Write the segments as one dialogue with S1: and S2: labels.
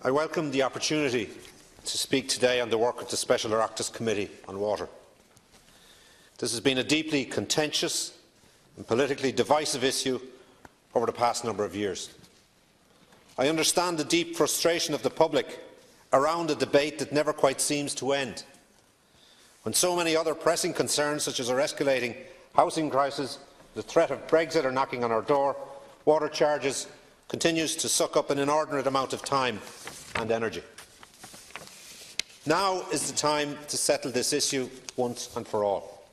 S1: I welcome the opportunity to speak today on the work of the Special Oireachtas Committee on Water. This has been a deeply contentious and politically divisive issue over the past number of years. I understand the deep frustration of the public around a debate that never quite seems to end. When so many other pressing concerns, such as our escalating housing crisis, the threat of Brexit are knocking on our door, water charges continues to suck up an inordinate amount of time and energy. Now is the time to settle this issue once and for all.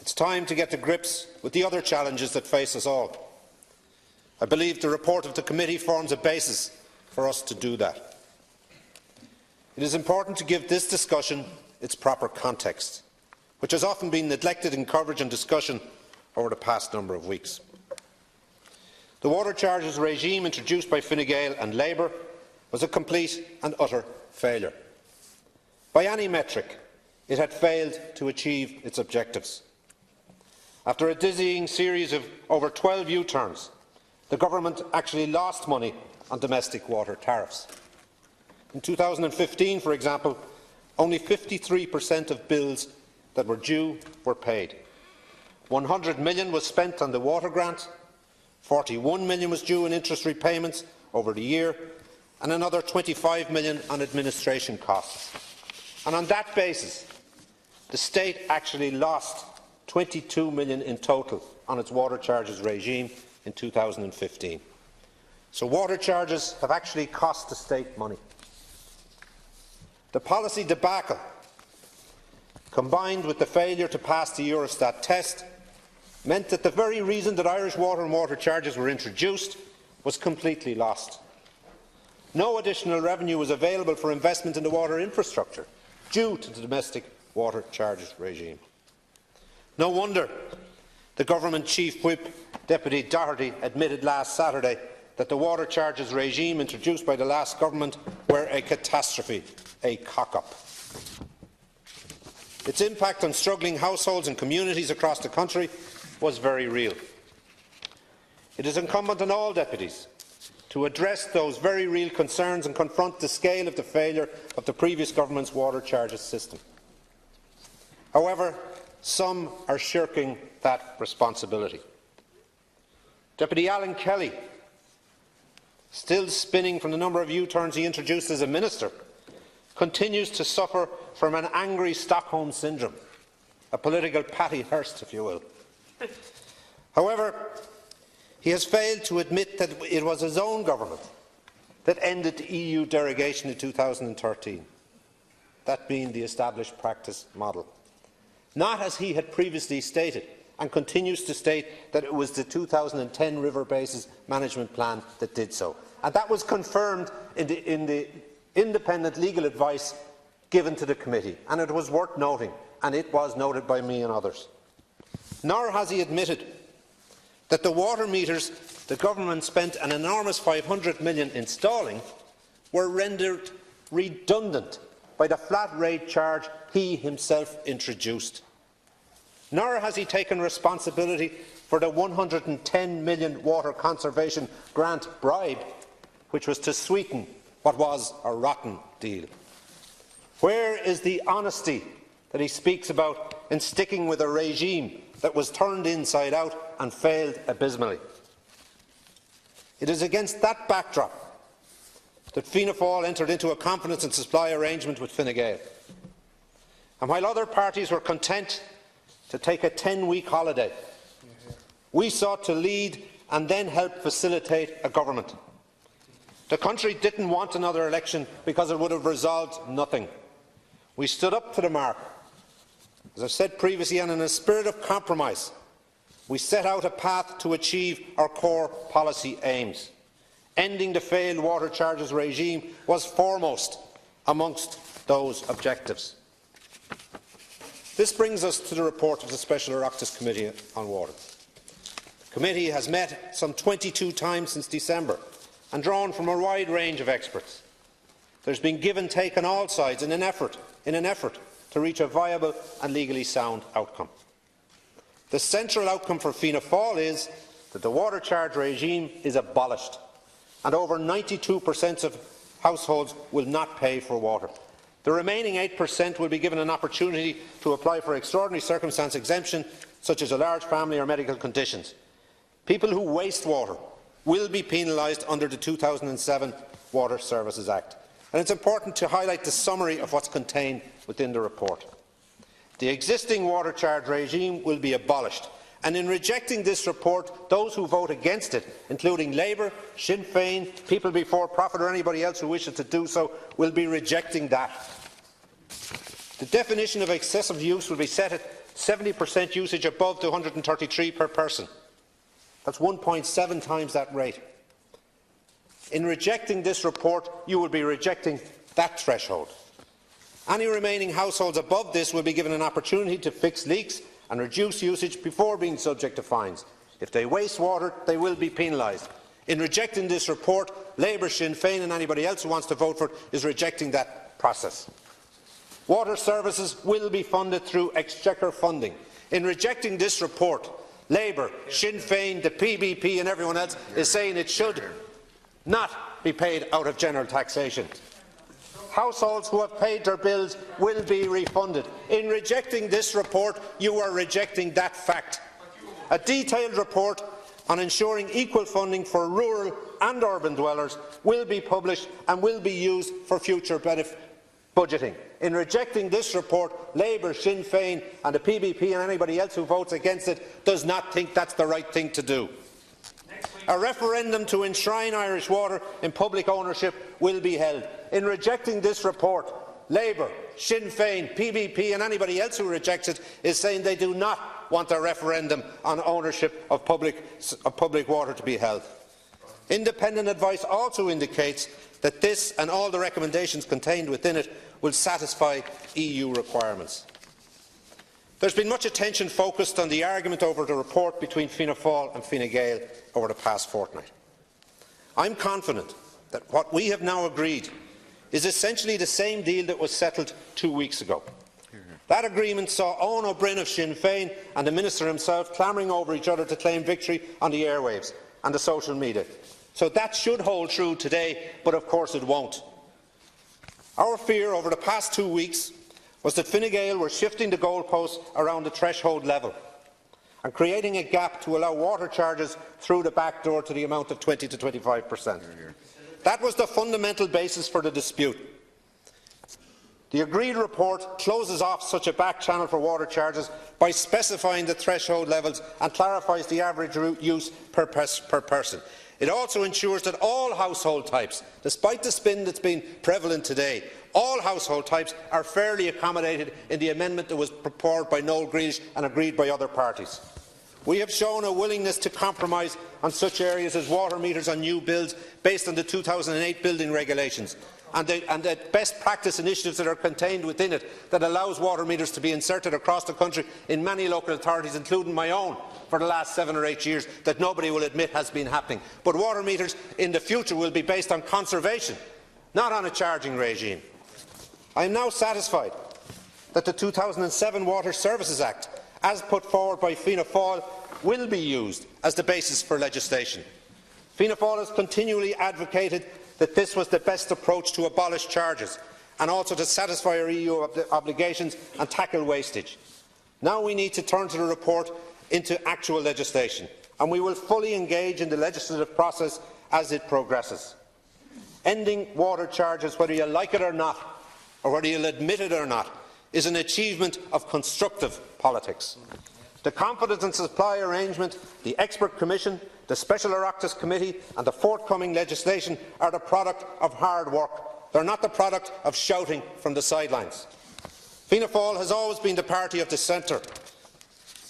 S1: It's time to get to grips with the other challenges that face us all. I believe the report of the committee forms a basis for us to do that. It is important to give this discussion its proper context, which has often been neglected in coverage and discussion over the past number of weeks. The water charges regime introduced by Fine Gael and Labour was a complete and utter failure. By any metric, it had failed to achieve its objectives. After a dizzying series of over 12 U-turns, the government actually lost money on domestic water tariffs. In 2015, for example, only 53% of bills that were due were paid. 100 million was spent on the water grant, 41 million was due in interest repayments over the year, and another 25 million on administration costs. And on that basis, the state actually lost 22 million in total on its water charges regime in 2015. So water charges have actually cost the state money. The policy debacle, combined with the failure to pass the Eurostat test, meant that the very reason that Irish water and water charges were introduced was completely lost. No additional revenue was available for investment in the water infrastructure due to the domestic water charges regime. No wonder the Government Chief Whip, Deputy Doherty, admitted last Saturday that the water charges regime introduced by the last government were a catastrophe, a cock-up. Its impact on struggling households and communities across the country was very real. It is incumbent on all deputies to address those very real concerns and confront the scale of the failure of the previous government's water charges system. However, some are shirking that responsibility. Deputy Alan Kelly, still spinning from the number of U-turns he introduced as a minister, continues to suffer from an angry Stockholm syndrome, a political Patty Hearst, if you will. However, he has failed to admit that it was his own government that ended the EU derogation in 2013, that being the established practice model. Not as he had previously stated, and continues to state, that it was the 2010 River Basin Management Plan that did so. And that was confirmed in the independent legal advice given to the committee, and it was worth noting, and it was noted by me and others. Nor has he admitted that the water meters the government spent an enormous 500 million installing were rendered redundant by the flat rate charge he himself introduced. Nor has he taken responsibility for the 110 million water conservation grant bribe, which was to sweeten what was a rotten deal. Where is the honesty that he speaks about in sticking with a regime that was turned inside out and failed abysmally? It is against that backdrop that Fianna Fáil entered into a confidence and supply arrangement with Fine Gael. And while other parties were content to take a 10-week holiday, we sought to lead and then help facilitate a government. The country didn't want another election because it would have resolved nothing. We stood up to the mark. As I said previously, and in a spirit of compromise, we set out a path to achieve our core policy aims. Ending the failed water charges regime was foremost amongst those objectives. This brings us to the report of the Special Oireachtas Committee on Water. The committee has met some 22 times since December and drawn from a wide range of experts. There has been give and take on all sides in an effort to reach a viable and legally sound outcome. The central outcome for Fianna Fáil is that the water charge regime is abolished, and over 92% of households will not pay for water. The remaining 8% will be given an opportunity to apply for extraordinary circumstance exemption, such as a large family or medical conditions. People who waste water will be penalised under the 2007 Water Services Act. And it's important to highlight the summary of what's contained within the report. The existing water charge regime will be abolished, and in rejecting this report, those who vote against it, including Labour, Sinn Féin, People Before Profit or anybody else who wishes to do so, will be rejecting that. The definition of excessive use will be set at 70% usage above the 133 per person. That's 1.7 times that rate. In rejecting this report, you will be rejecting that threshold. Any remaining households above this will be given an opportunity to fix leaks and reduce usage before being subject to fines. If they waste water, they will be penalised. In rejecting this report, Labour, Sinn Féin and anybody else who wants to vote for it is rejecting that process. Water services will be funded through exchequer funding. In rejecting this report, Labour, Sinn Féin, the PBP and everyone else is saying it should not be paid out of general taxation. Households who have paid their bills will be refunded. In rejecting this report, you are rejecting that fact. A detailed report on ensuring equal funding for rural and urban dwellers will be published and will be used for future budgeting. In rejecting this report, Labour, Sinn Féin and the PBP and anybody else who votes against it does not think that's the right thing to do. A referendum to enshrine Irish water in public ownership will be held. In rejecting this report, Labour, Sinn Féin, PBP and anybody else who rejects it is saying they do not want a referendum on ownership of public water to be held. Independent advice also indicates that this and all the recommendations contained within it will satisfy EU requirements. There has been much attention focused on the argument over the report between Fianna Fáil and Fine Gael over the past fortnight. I am confident that what we have now agreed is essentially the same deal that was settled 2 weeks ago. That agreement saw Eoin O'Brien of Sinn Féin and the Minister himself clamouring over each other to claim victory on the airwaves and the social media. So that should hold true today, but of course it won't. Our fear over the past 2 weeks was that Fine Gael were shifting the goalposts around the threshold level and creating a gap to allow water charges through the back door to the amount of 20 to 25%. That was the fundamental basis for the dispute. The agreed report closes off such a back channel for water charges by specifying the threshold levels and clarifies the average use per person. It also ensures that all household types, despite the spin that's been prevalent today, all household types are fairly accommodated in the amendment that was proposed by Noel Greenish and agreed by other parties. We have shown a willingness to compromise on such areas as water meters on new builds based on the 2008 building regulations and the best practice initiatives that are contained within it that allows water meters to be inserted across the country in many local authorities, including my own, for the last 7 or 8 years, that nobody will admit has been happening. But water meters in the future will be based on conservation, not on a charging regime. I am now satisfied that the 2007 Water Services Act, as put forward by Fianna Fáil, will be used as the basis for legislation. Fianna Fáil has continually advocated that this was the best approach to abolish charges and also to satisfy our EU obligations and tackle wastage. Now we need to turn the report into actual legislation, and we will fully engage in the legislative process as it progresses. Ending water charges, whether you like it or not, or whether you'll admit it or not, is an achievement of constructive politics. The Confidence and Supply Arrangement, the Expert Commission, the Special Oireachtas Committee and the forthcoming legislation are the product of hard work. They are not the product of shouting from the sidelines. Fianna Fáil has always been the party of the centre.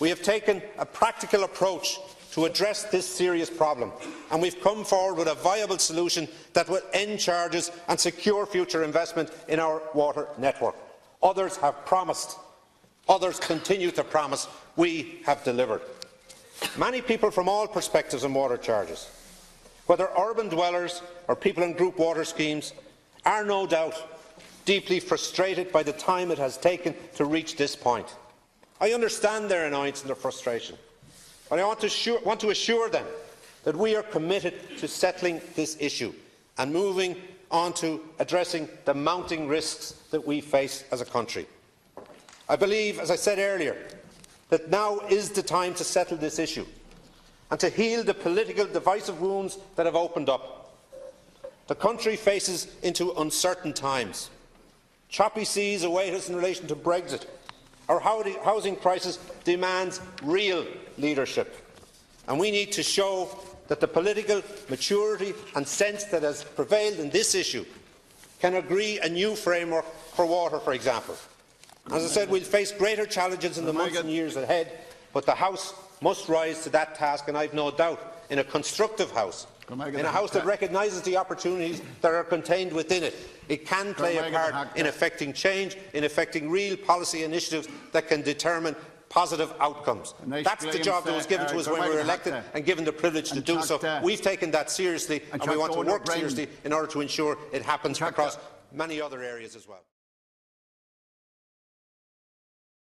S1: We have taken a practical approach to address this serious problem, and we have come forward with a viable solution that will end charges and secure future investment in our water network. Others have promised. Others continue to promise. We have delivered. Many people from all perspectives on water charges, whether urban dwellers or people in group water schemes, are no doubt deeply frustrated by the time it has taken to reach this point. I understand their annoyance and their frustration, but I want to assure them that we are committed to settling this issue and moving onto addressing the mounting risks that we face as a country. I believe, as I said earlier, that now is the time to settle this issue and to heal the political divisive wounds that have opened up. The country faces into uncertain times. Choppy seas await us in relation to Brexit. Our housing crisis demands real leadership, and we need to show that the political maturity and sense that has prevailed in this issue can agree a new framework for water, for example. As I said, we will face greater challenges in the months and years ahead, but the House must rise to that task, and I have no doubt, in a constructive House, in a House that recognises the opportunities that are contained within it. It can play a part in effecting change, in effecting real policy initiatives that can determine positive outcomes. That's the job that was given to us when we were elected and given the privilege to do so. We've taken that seriously, and we want to work seriously in order to ensure it happens across many other areas as well.